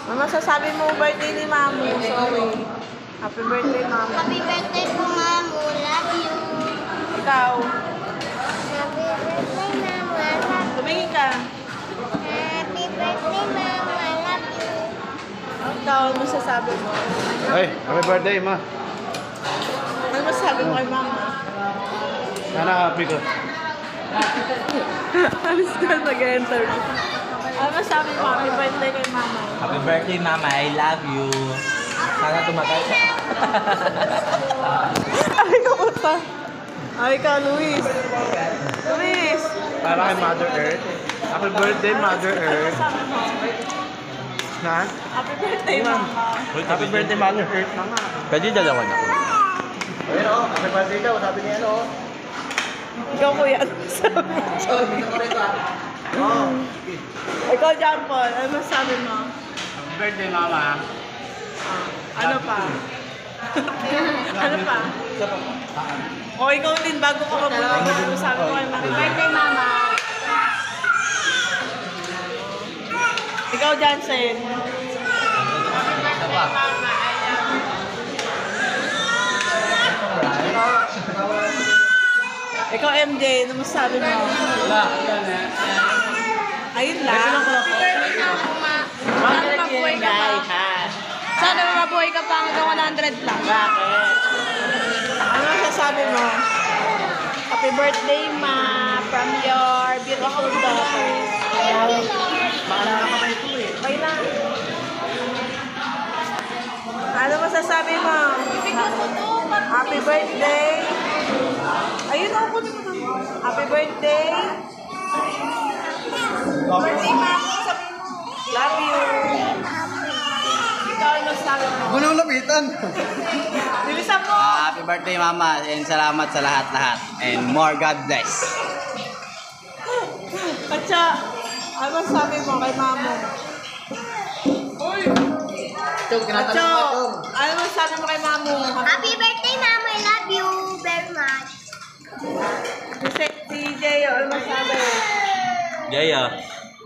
Ano masasabi mo birthday ni Mamu? Sorry. Happy birthday, Mamu. Happy birthday po, Mamu. Love you. Ikaw. Happy birthday, Mamu. I love you. Tumingin ka. Happy birthday, Mamu. I love you. Ikaw, ano masasabi mo? Ay, happy birthday, ma. Ano masasabi mo kay Mama? Sana happy ko. Alis ka nag-enter. Ano masasabi mo? Happy birthday kay Mama. Happy birthday, Mama. I love you. Sana tumagal ka. Ay, kamusta? Ay, ka, Luis. Luis! Para kay Mother Earth. Happy birthday, Mother Ano Earth. masasabi mo? Na? Happy birthday, Mama. Happy birthday, Mother Earth na nga. Pwede dalawa na. Ayun o, happy birthday daw. Sabi niya ano. Ikaw, kuya. Ano masasabi mo? Sorry. Ikaw, John Paul. Ano masasabi mo? Happy birthday, Mama. Ano pa? Ano pa? O, ikaw din, bago ka mabuhay, ano sabi mo kay Mama? Birthday, Mama. Ikaw, Jansen. Ikaw, MJ, ano masasabi mo? Ayun lang. Sana mabuhay ka pa. Sana mabuhay ka pa hanggang 100 lang. Ano masasabi mo? Happy birthday, Ma, from your beautiful daughter. Okay lang. Ano masasabi mo? Happy birthday. Ayun ako na. Happy birthday. Birthday, Mama. Sabi mo. Love you. Ikaw, ano sabi mo? Gunong lapitan. Bilisan mo. Happy birthday, Mama. And salamat sa lahat-lahat. And more God bless. Atsa, ano sabi mo kay Mamo? Atsa, ano sabi mo kay Mamo? Happy birthday, Mama. I love you very much. Si Jay, ano sabi? Jaya.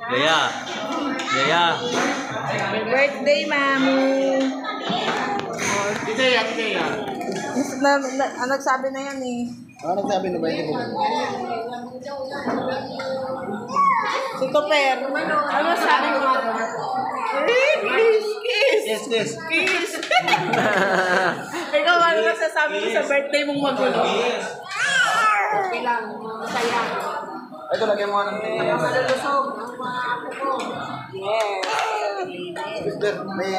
Jaya. Jaya. Happy birthday, Mamu. Nagsabi na yan eh. Ano nagsabi na birthday mo? Si Topper, ano sabi mo? Kiss! Yes, yes. Kiss! Ikaw, ano masasabi mo sa birthday mong magulo? Okay lang, masaya. Ito, lagyan mo ng Malulusog ang mga apo ko. Yes. Sister, may